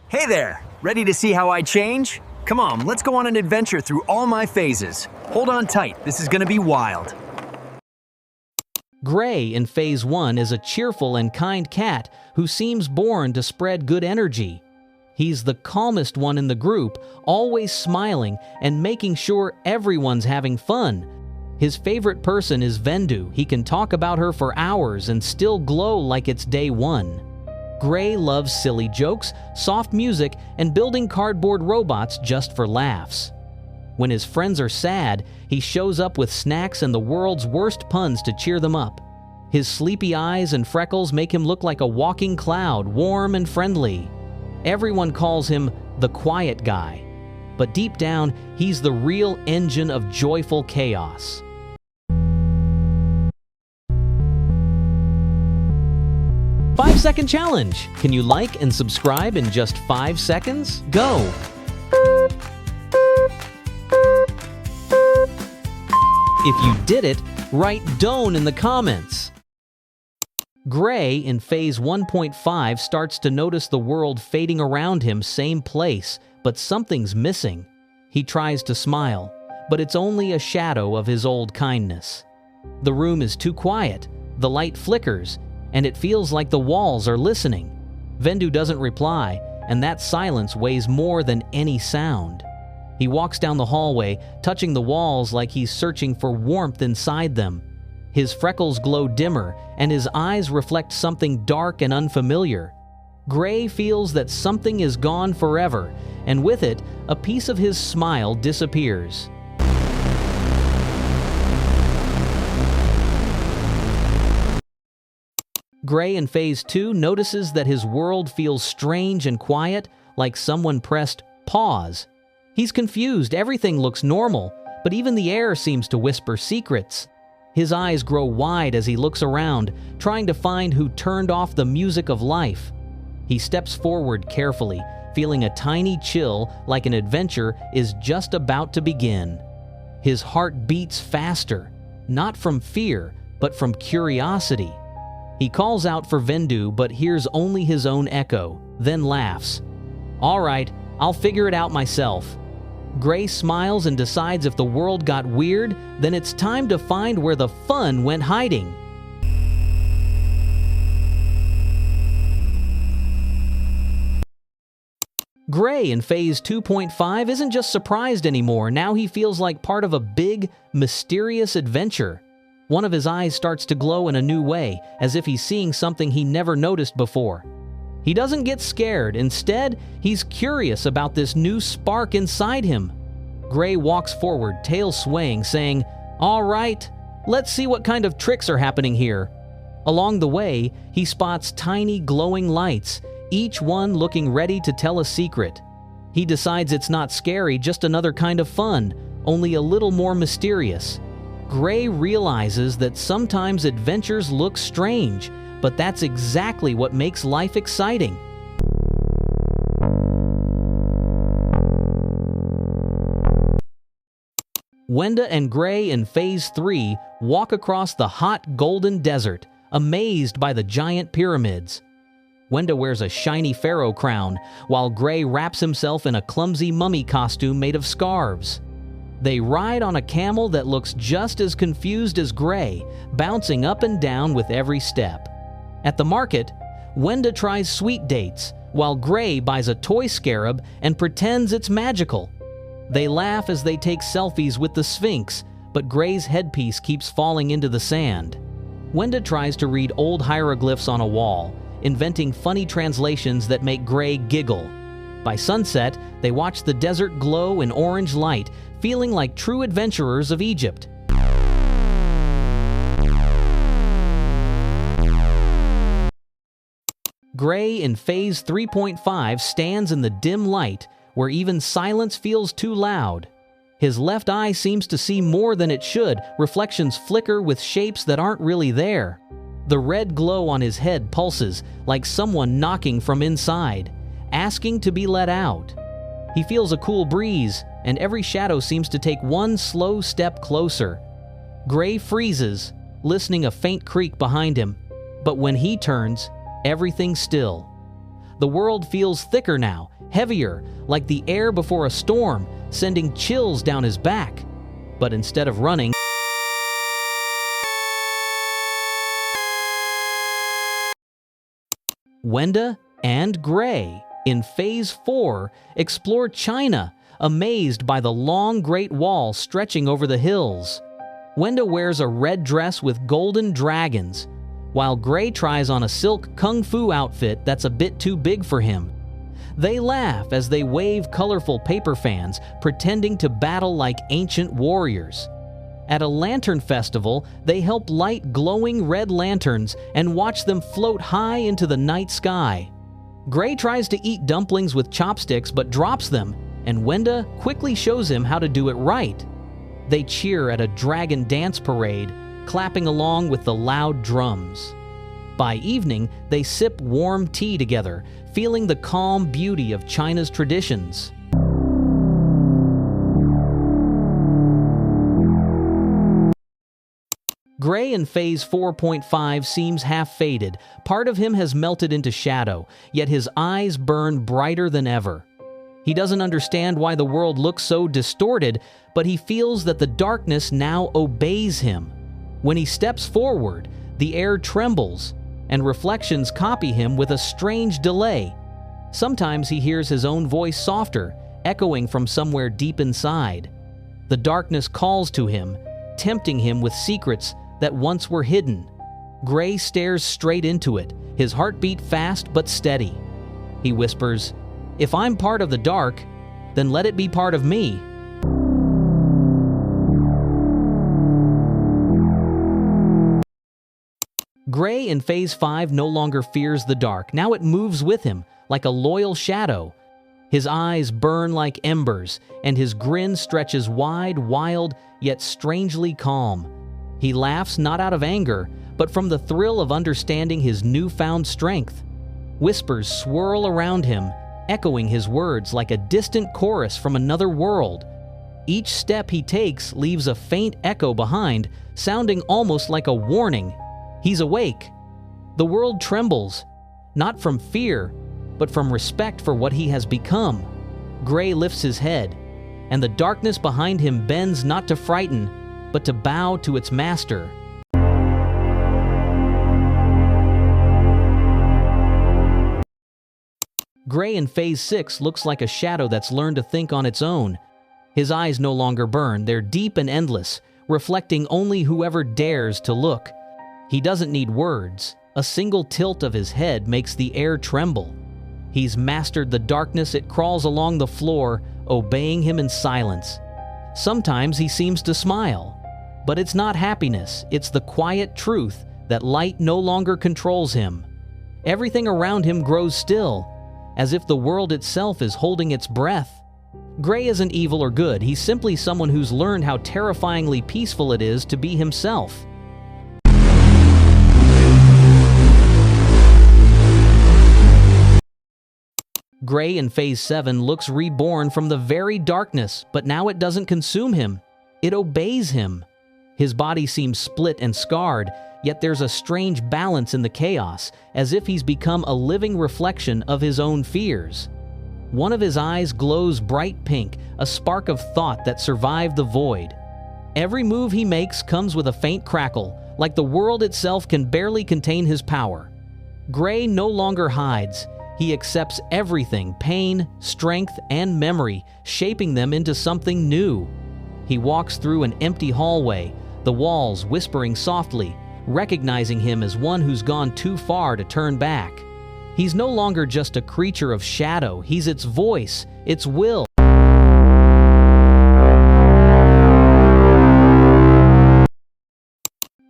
Hey there! Ready to see how I change? Come on, let's go on an adventure through all my phases. Hold on tight, this is gonna be wild. Gray in Phase 1 is a cheerful and kind cat who seems born to spread good energy. He's the calmest one in the group, always smiling and making sure everyone's having fun. His favorite person is Vendu. He can talk about her for hours and still glow like it's day one. Gray loves silly jokes, soft music, and building cardboard robots just for laughs. When his friends are sad, he shows up with snacks and the world's worst puns to cheer them up. His sleepy eyes and freckles make him look like a walking cloud, warm and friendly. Everyone calls him the quiet guy, but deep down, he's the real engine of joyful chaos. Five-second challenge. Can you like and subscribe in just 5 seconds? Go! If you did it, write "Don't" in the comments. Gray in Phase 1.5 starts to notice the world fading around him, same place, but something's missing. He tries to smile, but it's only a shadow of his old kindness. The room is too quiet, the light flickers, and it feels like the walls are listening. Vendu doesn't reply, and that silence weighs more than any sound. He walks down the hallway, touching the walls like he's searching for warmth inside them. His freckles glow dimmer, and his eyes reflect something dark and unfamiliar. Gray feels that something is gone forever, and with it, a piece of his smile disappears. Gray in Phase 2 notices that his world feels strange and quiet, like someone pressed pause. He's confused, everything looks normal, but even the air seems to whisper secrets. His eyes grow wide as he looks around, trying to find who turned off the music of life. He steps forward carefully, feeling a tiny chill like an adventure is just about to begin. His heart beats faster, not from fear, but from curiosity. He calls out for Vendu but hears only his own echo, then laughs. "All right, I'll figure it out myself." Gray smiles and decides if the world got weird, then it's time to find where the fun went hiding. Gray in Phase 2.5 isn't just surprised anymore. Now he feels like part of a big, mysterious adventure. One of his eyes starts to glow in a new way, as if he's seeing something he never noticed before. He doesn't get scared. Instead, he's curious about this new spark inside him. Gray walks forward, tail swaying, saying, "All right, let's see what kind of tricks are happening here." Along the way, he spots tiny glowing lights, each one looking ready to tell a secret. He decides it's not scary, just another kind of fun, only a little more mysterious. Gray realizes that sometimes adventures look strange, but that's exactly what makes life exciting. Wenda and Gray in Phase 3 walk across the hot golden desert, amazed by the giant pyramids. Wenda wears a shiny pharaoh crown, while Gray wraps himself in a clumsy mummy costume made of scarves. They ride on a camel that looks just as confused as Gray, bouncing up and down with every step. At the market, Wenda tries sweet dates, while Gray buys a toy scarab and pretends it's magical. They laugh as they take selfies with the Sphinx, but Gray's headpiece keeps falling into the sand. Wenda tries to read old hieroglyphs on a wall, inventing funny translations that make Gray giggle. By sunset, they watch the desert glow in orange light, feeling like true adventurers of Egypt. Gray in Phase 3.5 stands in the dim light, where even silence feels too loud. His left eye seems to see more than it should, reflections flicker with shapes that aren't really there. The red glow on his head pulses, like someone knocking from inside, asking to be let out. He feels a cool breeze, and every shadow seems to take one slow step closer. Gray freezes, listening a faint creak behind him, but when he turns, everything's still. The world feels thicker now, heavier, like the air before a storm, sending chills down his back. But instead of running, Wenda and Gray, in Phase 4, explore China, amazed by the long Great Wall stretching over the hills. Wenda wears a red dress with golden dragons, while Gray tries on a silk kung fu outfit that's a bit too big for him. They laugh as they wave colorful paper fans, pretending to battle like ancient warriors. At a lantern festival, they help light glowing red lanterns and watch them float high into the night sky. Gray tries to eat dumplings with chopsticks but drops them, and Wenda quickly shows him how to do it right. They cheer at a dragon dance parade, clapping along with the loud drums. By evening, they sip warm tea together, feeling the calm beauty of China's traditions. Gray in Phase 4.5 seems half-faded. Part of him has melted into shadow, yet his eyes burn brighter than ever. He doesn't understand why the world looks so distorted, but he feels that the darkness now obeys him. When he steps forward, the air trembles, and reflections copy him with a strange delay. Sometimes he hears his own voice softer, echoing from somewhere deep inside. The darkness calls to him, tempting him with secrets that once were hidden. Gray stares straight into it, his heartbeat fast but steady. He whispers, "If I'm part of the dark, then let it be part of me." Gray in Phase 5 no longer fears the dark. Now it moves with him, like a loyal shadow. His eyes burn like embers, and his grin stretches wide, wild, yet strangely calm. He laughs not out of anger, but from the thrill of understanding his newfound strength. Whispers swirl around him, echoing his words like a distant chorus from another world. Each step he takes leaves a faint echo behind, sounding almost like a warning. He's awake. The world trembles, not from fear, but from respect for what he has become. Gray lifts his head, and the darkness behind him bends not to frighten, but to bow to its master. Gray in Phase 6 looks like a shadow that's learned to think on its own. His eyes no longer burn, they're deep and endless, reflecting only whoever dares to look. He doesn't need words. A single tilt of his head makes the air tremble. He's mastered the darkness, it crawls along the floor, obeying him in silence. Sometimes he seems to smile, but it's not happiness, it's the quiet truth that light no longer controls him. Everything around him grows still, as if the world itself is holding its breath. Gray isn't evil or good, he's simply someone who's learned how terrifyingly peaceful it is to be himself. Gray in Phase 7 looks reborn from the very darkness, but now it doesn't consume him. It obeys him. His body seems split and scarred, yet there's a strange balance in the chaos, as if he's become a living reflection of his own fears. One of his eyes glows bright pink, a spark of thought that survived the void. Every move he makes comes with a faint crackle, like the world itself can barely contain his power. Gray no longer hides. He accepts everything, pain, strength, and memory, shaping them into something new. He walks through an empty hallway, the walls whispering softly, recognizing him as one who's gone too far to turn back. He's no longer just a creature of shadow, he's its voice, its will.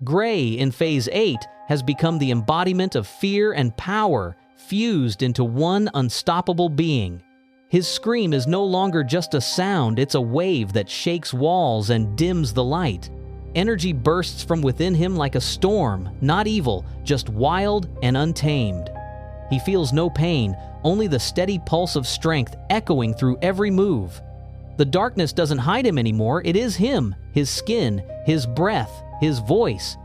Gray in Phase 8 has become the embodiment of fear and power, fused into one unstoppable being. His scream is no longer just a sound, it's a wave that shakes walls and dims the light. Energy bursts from within him like a storm, not evil, just wild and untamed. He feels no pain, only the steady pulse of strength echoing through every move. The darkness doesn't hide him anymore, it is him, his skin, his breath, his voice.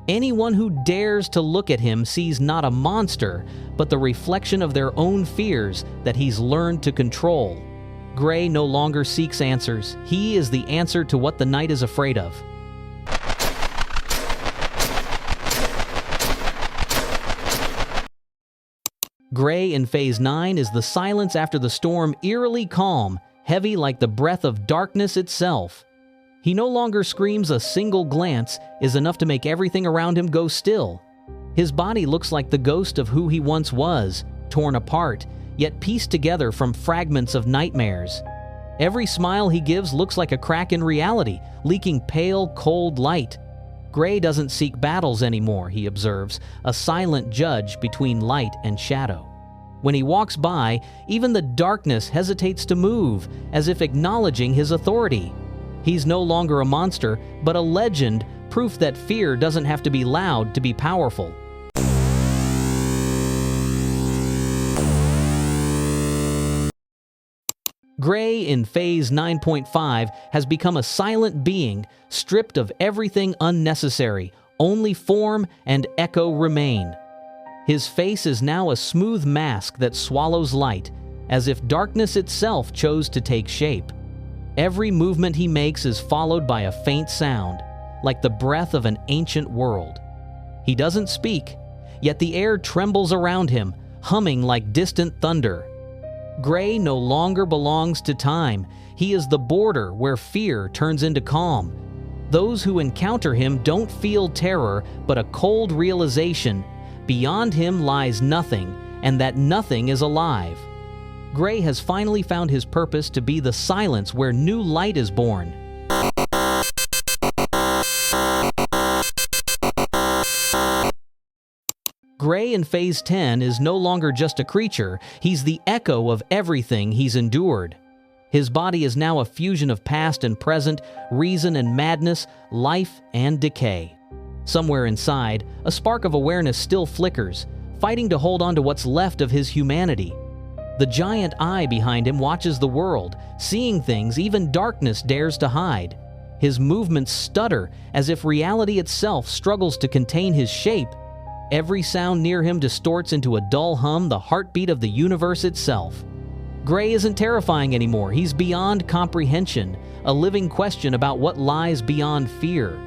Anyone who dares to look at him sees not a monster, but the reflection of their own fears that he's learned to control. Gray no longer seeks answers. He is the answer to what the night is afraid of. Gray in Phase 9 is the silence after the storm, eerily calm, heavy like the breath of darkness itself. He no longer screams. A single glance is enough to make everything around him go still. His body looks like the ghost of who he once was, torn apart, yet pieced together from fragments of nightmares. Every smile he gives looks like a crack in reality, leaking pale, cold light. Gray doesn't seek battles anymore, he observes, a silent judge between light and shadow. When he walks by, even the darkness hesitates to move, as if acknowledging his authority. He's no longer a monster, but a legend, proof that fear doesn't have to be loud to be powerful. Gray in Phase 9.5 has become a silent being, stripped of everything unnecessary. Only form and echo remain. His face is now a smooth mask that swallows light, as if darkness itself chose to take shape. Every movement he makes is followed by a faint sound, like the breath of an ancient world. He doesn't speak, yet the air trembles around him, humming like distant thunder. Gray no longer belongs to time. He is the border where fear turns into calm. Those who encounter him don't feel terror, but a cold realization. Beyond him lies nothing, and that nothing is alive. Gray has finally found his purpose to be the silence where new light is born. Gray in Phase 10 is no longer just a creature, he's the echo of everything he's endured. His body is now a fusion of past and present, reason and madness, life and decay. Somewhere inside, a spark of awareness still flickers, fighting to hold on to what's left of his humanity. The giant eye behind him watches the world, seeing things even darkness dares to hide. His movements stutter, as if reality itself struggles to contain his shape. Every sound near him distorts into a dull hum, the heartbeat of the universe itself. Gray isn't terrifying anymore. He's beyond comprehension, a living question about what lies beyond fear.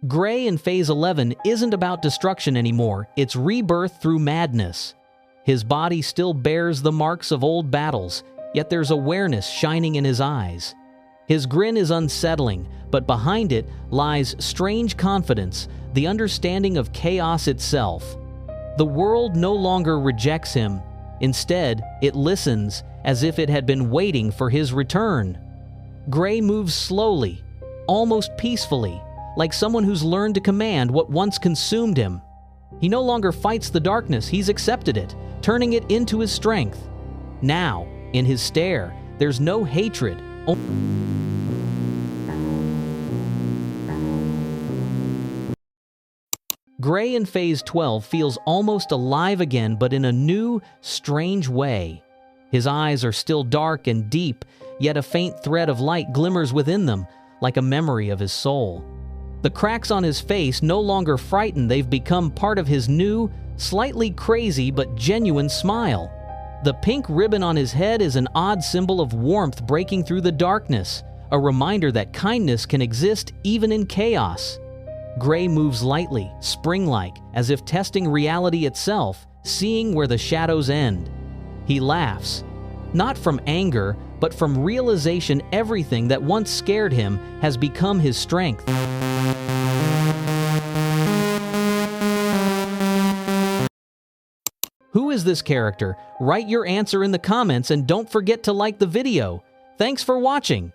Gray in Phase 11 isn't about destruction anymore. It's rebirth through madness. His body still bears the marks of old battles, yet there's awareness shining in his eyes. His grin is unsettling, but behind it lies strange confidence, the understanding of chaos itself. The world no longer rejects him. Instead, it listens, as if it had been waiting for his return. Gray moves slowly, almost peacefully, like someone who's learned to command what once consumed him. He no longer fights the darkness, he's accepted it, turning it into his strength. Now, in his stare, there's no hatred. Gray in Phase 12 feels almost alive again, but in a new, strange way. His eyes are still dark and deep, yet a faint thread of light glimmers within them, like a memory of his soul. The cracks on his face no longer frighten, they've become part of his new, slightly crazy but genuine smile. The pink ribbon on his head is an odd symbol of warmth breaking through the darkness, a reminder that kindness can exist even in chaos. Gray moves lightly, spring-like, as if testing reality itself, seeing where the shadows end. He laughs, not from anger, but from realization everything that once scared him has become his strength. Who is this character? Write your answer in the comments and don't forget to like the video. Thanks for watching.